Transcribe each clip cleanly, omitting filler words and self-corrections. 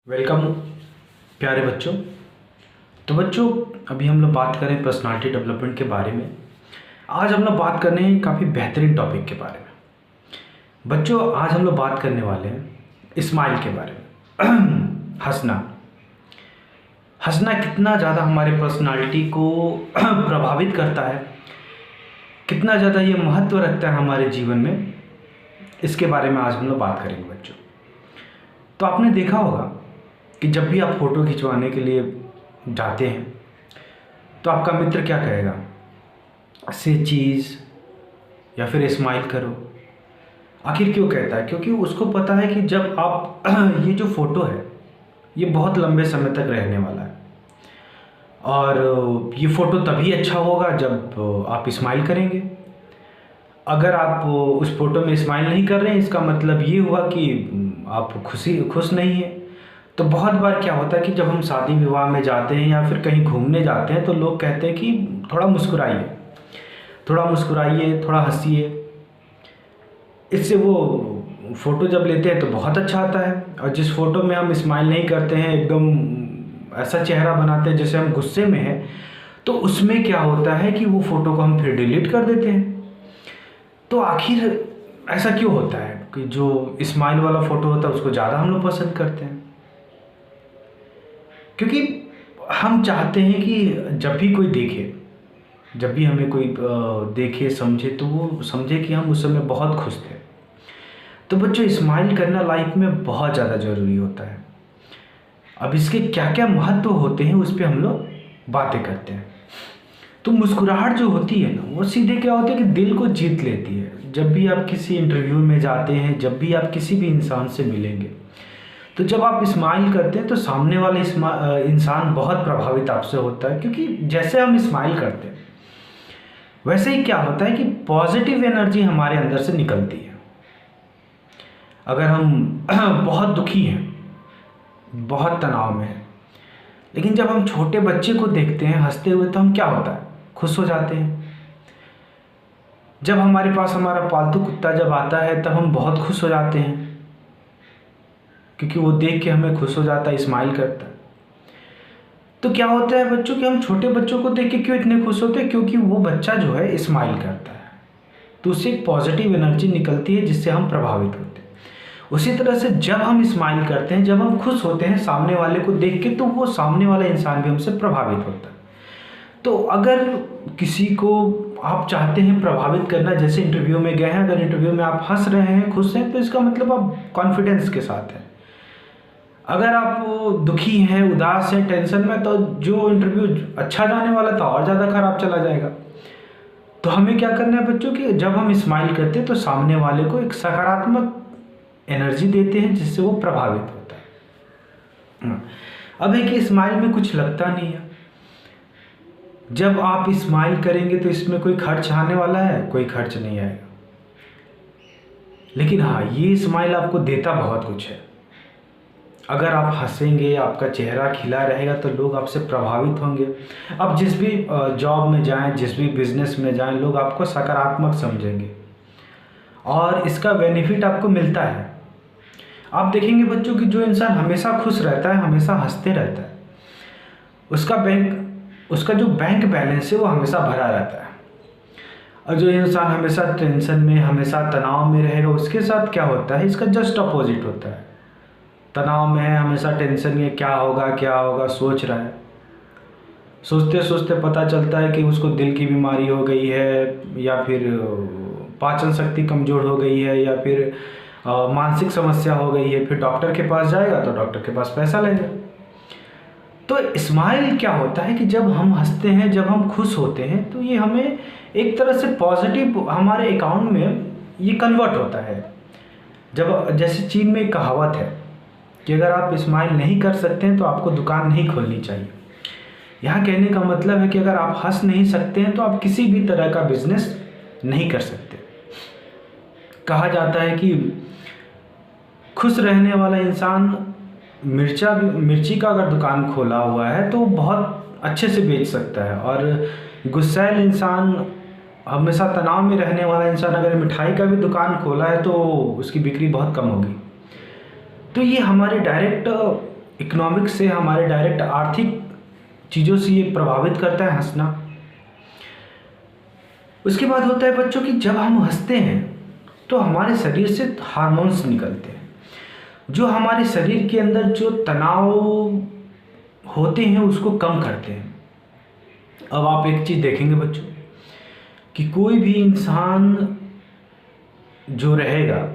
Welcome प्यारे बच्चों। तो बच्चों, अभी हम लोग बात करें पर्सनालिटी डेवलपमेंट के बारे में। आज हम लोग बात करने हैं काफ़ी बेहतरीन टॉपिक के बारे में। बच्चों, आज हम लोग बात करने वाले हैं स्माइल के बारे में। हंसना हंसना कितना ज़्यादा हमारे पर्सनालिटी को प्रभावित करता है, कितना ज़्यादा ये महत्व रखता है हमारे जीवन में, इसके बारे में आज हम लोग बात करेंगे बच्चों। तो आपने देखा होगा कि जब भी आप फ़ोटो खिंचवाने के लिए जाते हैं तो आपका मित्र क्या कहेगा, से चीज़ या फिर स्माइल करो। आखिर क्यों कहता है? क्योंकि उसको पता है कि जब आप ये जो फ़ोटो है ये बहुत लंबे समय तक रहने वाला है, और ये फ़ोटो तभी अच्छा होगा जब आप स्माइल करेंगे। अगर आप उस फ़ोटो में स्माइल नहीं कर रहे हैं, इसका मतलब ये हुआ कि आप खुश नहीं हैं। तो बहुत बार क्या होता है कि जब हम शादी विवाह में जाते हैं या फिर कहीं घूमने जाते हैं तो लोग कहते हैं कि थोड़ा मुस्कुराइए, थोड़ा हंसिए। इससे वो फ़ोटो जब लेते हैं तो बहुत अच्छा आता है। और जिस फ़ोटो में हम स्माइल नहीं करते हैं, एकदम ऐसा चेहरा बनाते हैं जैसे हम गुस्से में हैं, तो उसमें क्या होता है कि वो फ़ोटो को हम फिर डिलीट कर देते हैं। तो आखिर ऐसा क्यों होता है कि जो स्माइल वाला फ़ोटो होता है उसको ज़्यादा हम लोग पसंद करते हैं? क्योंकि हम चाहते हैं कि जब भी कोई देखे, जब भी हमें कोई देखे समझे, तो वो समझे कि हम उस समय बहुत खुश थे। तो बच्चों, स्माइल करना लाइफ में बहुत ज़्यादा ज़रूरी होता है। अब इसके क्या क्या महत्व होते हैं उस पर हम लोग बातें करते हैं। तो मुस्कुराहट जो होती है ना, वो सीधे क्या होता है कि दिल को जीत लेती है। जब भी आप किसी इंटरव्यू में जाते हैं, जब भी आप किसी भी इंसान से मिलेंगे, तो जब आप स्माइल करते हैं तो सामने वाला इंसान बहुत प्रभावित आपसे होता है। क्योंकि जैसे हम स्माइल करते हैं वैसे ही क्या होता है कि पॉजिटिव एनर्जी हमारे अंदर से निकलती है। अगर हम बहुत दुखी हैं, बहुत तनाव में हैं, लेकिन जब हम छोटे बच्चे को देखते हैं हंसते हुए, तो हम क्या होता है, खुश हो जाते हैं। जब हमारे पास हमारा पालतू कुत्ता जब आता है तब हम बहुत खुश हो जाते हैं, क्योंकि वो देख के हमें खुश हो जाता है, स्माइल करता है। तो क्या होता है बच्चों कि हम छोटे बच्चों को देख के क्यों इतने खुश होते हैं? क्योंकि वो बच्चा जो है स्माइल करता है, तो उससे एक पॉजिटिव एनर्जी निकलती है जिससे हम प्रभावित होते हैं। उसी तरह से जब हम स्माइल करते हैं, जब हम खुश होते हैं सामने वाले को देख के, तो वो सामने वाला इंसान भी हमसे प्रभावित होता है। तो अगर किसी को आप चाहते हैं प्रभावित करना, जैसे इंटरव्यू में गए हैं, अगर इंटरव्यू में आप हंस रहे हैं, खुश हैं, तो इसका मतलब आप कॉन्फिडेंस के साथ हैं। अगर आप दुखी हैं, उदास हैं, टेंशन में, तो जो इंटरव्यू अच्छा जाने वाला था और ज़्यादा खराब चला जाएगा। तो हमें क्या करना है बच्चों कि जब हम स्माइल करते हैं तो सामने वाले को एक सकारात्मक एनर्जी देते हैं जिससे वो प्रभावित होता है। अब है कि स्माइल में कुछ लगता नहीं है। जब आप स्माइल करेंगे तो इसमें कोई खर्च आने वाला है? कोई खर्च नहीं आएगा। लेकिन हाँ, ये स्माइल आपको देता बहुत कुछ है। अगर आप हंसेंगे, आपका चेहरा खिला रहेगा, तो लोग आपसे प्रभावित होंगे। आप जिस भी जॉब में जाएं, जिस भी बिजनेस में जाएं, लोग आपको सकारात्मक समझेंगे और इसका बेनिफिट आपको मिलता है। आप देखेंगे बच्चों कि जो इंसान हमेशा खुश रहता है, हमेशा हंसते रहता है, उसका जो बैंक बैलेंस है वो हमेशा भरा रहता है। और जो इंसान हमेशा टेंशन में, हमेशा तनाव में रहेगा, उसके साथ क्या होता है, इसका जस्ट अपोजिट होता है। तनाव में है, हमेशा टेंशन में, क्या होगा सोच रहा है। सोचते सोचते पता चलता है कि उसको दिल की बीमारी हो गई है, या फिर पाचन शक्ति कमज़ोर हो गई है, या फिर मानसिक समस्या हो गई है। फिर डॉक्टर के पास जाएगा तो डॉक्टर के पास पैसा लेगा। तो स्माइल क्या होता है कि जब हम हंसते हैं, जब हम खुश होते हैं, तो ये हमें एक तरह से पॉजिटिव हमारे अकाउंट में ये कन्वर्ट होता है। जब जैसे चीन में एक कहावत है कि अगर आप स्माइल नहीं कर सकते हैं तो आपको दुकान नहीं खोलनी चाहिए। यहाँ कहने का मतलब है कि अगर आप हंस नहीं सकते हैं तो आप किसी भी तरह का बिजनेस नहीं कर सकते। कहा जाता है कि खुश रहने वाला इंसान मिर्ची का अगर दुकान खोला हुआ है तो बहुत अच्छे से बेच सकता है, और गुस्सैल इंसान, हमेशा तनाव में रहने वाला इंसान अगर मिठाई का भी दुकान खोला है तो उसकी बिक्री बहुत कम होगी। तो ये हमारे डायरेक्ट इकोनॉमिक्स से, हमारे डायरेक्ट आर्थिक चीज़ों से ये प्रभावित करता है हंसना। उसके बाद होता है बच्चों कि जब हम हंसते हैं तो हमारे शरीर से हार्मोन्स निकलते हैं, जो हमारे शरीर के अंदर जो तनाव होते हैं उसको कम करते हैं। अब आप एक चीज़ देखेंगे बच्चों कि कोई भी इंसान जो रहेगा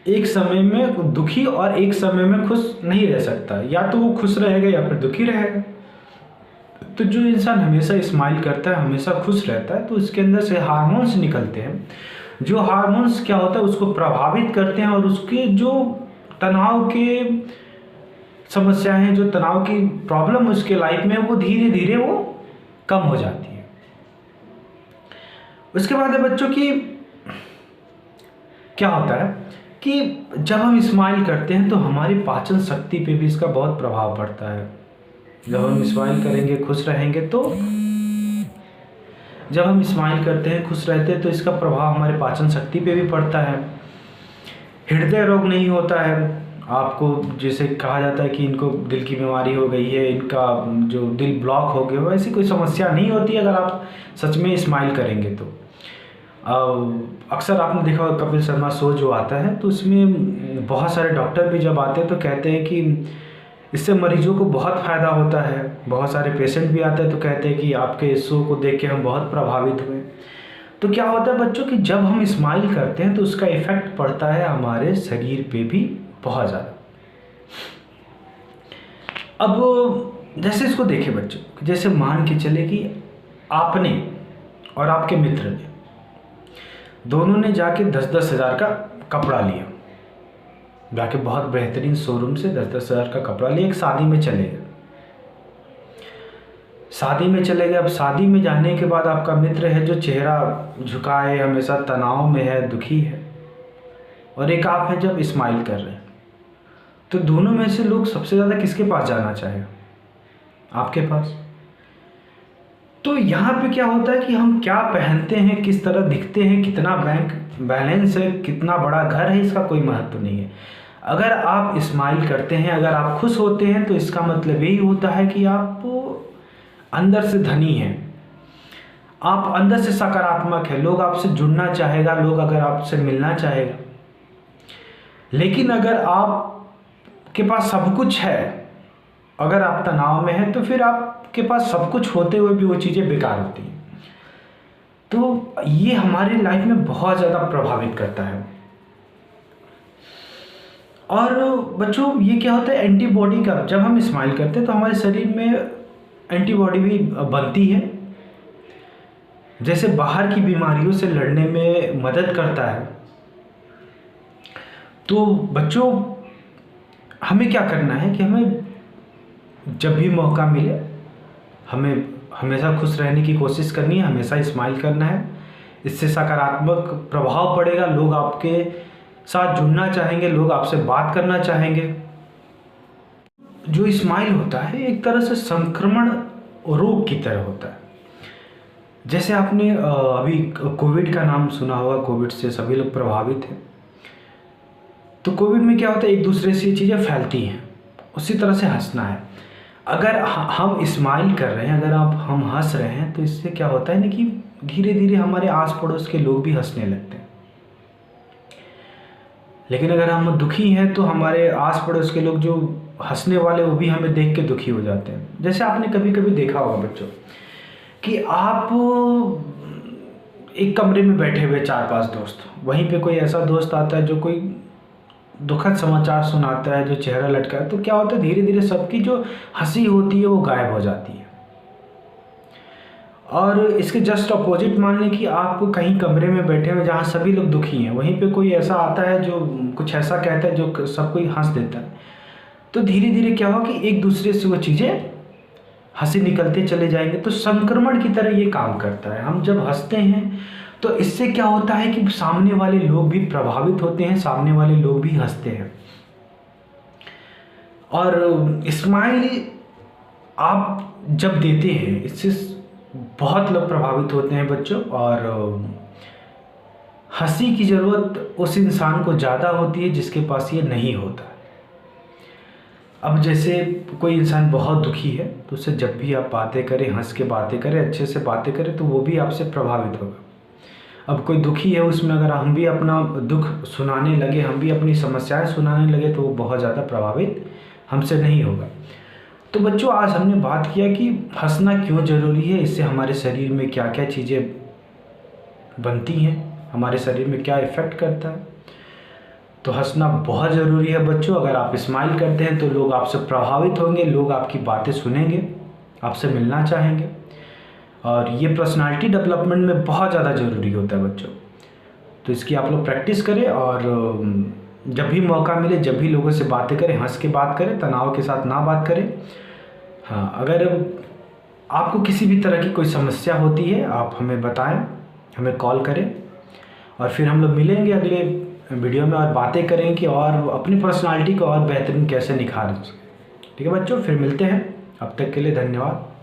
एक समय में दुखी और एक समय में खुश नहीं रह सकता, या तो वो खुश रहेगा या फिर दुखी रहेगा। तो जो इंसान हमेशा स्माइल करता है, हमेशा खुश रहता है, तो उसके अंदर से हार्मोन्स निकलते हैं, जो हार्मोन्स क्या होता है उसको प्रभावित करते हैं, और उसके जो तनाव के समस्याएं हैं, जो तनाव की प्रॉब्लम उसके लाइफ में, वो धीरे धीरे वो कम हो जाती है। उसके बाद है बच्चों की क्या होता है कि जब हम स्माइल करते हैं तो हमारी पाचन शक्ति पे भी इसका बहुत प्रभाव पड़ता है। जब हम स्माइल करेंगे, खुश रहेंगे, तो जब हम स्माइल करते हैं, खुश रहते हैं, तो इसका प्रभाव हमारे पाचन शक्ति पे भी पड़ता है। हृदय रोग नहीं होता है आपको, जैसे कहा जाता है कि इनको दिल की बीमारी हो गई है, इनका जो दिल ब्लॉक हो गया, वैसी कोई समस्या नहीं होती अगर आप सच में स्माइल करेंगे तो। अक्सर आपने देखा होगा कपिल शर्मा शो जो आता है, तो उसमें बहुत सारे डॉक्टर भी जब आते हैं तो कहते हैं कि इससे मरीजों को बहुत फ़ायदा होता है। बहुत सारे पेशेंट भी आते हैं तो कहते हैं कि आपके इस शो को देख के हम बहुत प्रभावित हुए। तो क्या होता है बच्चों कि जब हम स्माइल करते हैं तो उसका इफ़ेक्ट पड़ता है हमारे शरीर पे भी बहुत ज़्यादा। अब जैसे इसको देखें बच्चों, जैसे मान के चले कि आपने और आपके मित्र ने दोनों ने जाके 10-10 हज़ार का कपड़ा लिया, जाके बहुत बेहतरीन शोरूम से 10-10 हज़ार का कपड़ा लिया, एक शादी में चले गए। शादी में चले गए। अब शादी में जाने के बाद आपका मित्र है जो चेहरा झुकाए, हमेशा तनाव में है, दुखी है, और एक आप हैं जब स्माइल कर रहे हैं, तो दोनों में से लोग सबसे ज़्यादा किसके पास जाना चाहेगा? आपके पास। तो यहाँ पे क्या होता है कि हम क्या पहनते हैं, किस तरह दिखते हैं, कितना बैंक बैलेंस है, कितना बड़ा घर है, इसका कोई महत्व नहीं है। अगर आप स्माइल करते हैं, अगर आप खुश होते हैं, तो इसका मतलब यही होता है कि आप अंदर से धनी हैं, आप अंदर से सकारात्मक है, लोग आपसे जुड़ना चाहेगा, लोग अगर आपसे मिलना चाहेगा। लेकिन अगर आपके पास सब कुछ है, अगर आप तनाव में हैं, तो फिर आपके पास सब कुछ होते हुए भी वो चीज़ें बेकार होती हैं। तो ये हमारी लाइफ में बहुत ज़्यादा प्रभावित करता है। और बच्चों ये क्या होता है, एंटीबॉडी का, जब हम स्माइल करते हैं तो हमारे शरीर में एंटीबॉडी भी बनती है, जैसे बाहर की बीमारियों से लड़ने में मदद करता है। तो बच्चों हमें क्या करना है कि हमें जब भी मौका मिले हमें हमेशा खुश रहने की कोशिश करनी है, हमेशा स्माइल करना है। इससे सकारात्मक प्रभाव पड़ेगा, लोग आपके साथ जुड़ना चाहेंगे, लोग आपसे बात करना चाहेंगे। जो स्माइल होता है एक तरह से संक्रमण रोग की तरह होता है। जैसे आपने अभी कोविड का नाम सुना होगा, कोविड से सभी लोग प्रभावित हैं। तो कोविड में क्या होता है, एक दूसरे से ये चीज़ें फैलती हैं, उसी तरह से हंसना है। अगर हम स्माइल कर रहे हैं, अगर हम हंस रहे हैं, तो इससे क्या होता है ना कि धीरे धीरे हमारे आस पड़ोस के लोग भी हंसने लगते हैं। लेकिन अगर हम दुखी हैं तो हमारे आस पड़ोस के लोग जो हंसने वाले, वो भी हमें देख के दुखी हो जाते हैं। जैसे आपने कभी कभी देखा होगा बच्चों कि आप एक कमरे में बैठे हुए 4-5 दोस्त, वहीं पे कोई ऐसा दोस्त आता है जो कोई दुखद समाचार सुनाता है, जो चेहरा लटका है, तो क्या होता है, धीरे धीरे सबकी जो हंसी होती है वो गायब हो जाती है। और इसके जस्ट अपोजिट मान लें कि आप कहीं कमरे में बैठे हुए जहाँ सभी लोग दुखी हैं, वहीं पे कोई ऐसा आता है जो कुछ ऐसा कहता है जो सबको हंस देता है, तो धीरे धीरे क्या होगा कि एक दूसरे से वो चीज़ें हंसी निकलते चले जाएंगे। तो संक्रमण की तरह ये काम करता है। हम जब हंसते हैं तो इससे क्या होता है कि सामने वाले लोग भी प्रभावित होते हैं, सामने वाले लोग भी हंसते हैं। और स्माइल आप जब देते हैं, इससे बहुत लोग प्रभावित होते हैं बच्चों। और हंसी की ज़रूरत उस इंसान को ज़्यादा होती है जिसके पास ये नहीं होता। अब जैसे कोई इंसान बहुत दुखी है तो उससे जब भी आप बातें करें, हंस के बातें करें, अच्छे से बातें करें, तो वो भी आपसे प्रभावित होगा। अब कोई दुखी है, उसमें अगर हम भी अपना दुख सुनाने लगे, हम भी अपनी समस्याएं सुनाने लगे, तो वो बहुत ज़्यादा प्रभावित हमसे नहीं होगा। तो बच्चों, आज हमने बात किया कि हंसना क्यों ज़रूरी है, इससे हमारे शरीर में क्या क्या चीज़ें बनती हैं, हमारे शरीर में क्या इफ़ेक्ट करता है। तो हंसना बहुत ज़रूरी है बच्चों। अगर आप स्माइल करते हैं तो लोग आपसे प्रभावित होंगे, लोग आपकी बातें सुनेंगे, आपसे मिलना चाहेंगे, और ये पर्सनालिटी डेवलपमेंट में बहुत ज़्यादा ज़रूरी होता है बच्चों। तो इसकी आप लोग प्रैक्टिस करें, और जब भी मौका मिले, जब भी लोगों से बातें करें, हंस के बात करें, तनाव के साथ ना बात करें। हाँ, अगर आपको किसी भी तरह की कोई समस्या होती है, आप हमें बताएं, हमें कॉल करें, और फिर हम लोग मिलेंगे अगले वीडियो में और बातें करें कि और अपनी पर्सनालिटी को और बेहतरीन कैसे निखार सकें। ठीक है बच्चों, फिर मिलते हैं। अब तक के लिए धन्यवाद।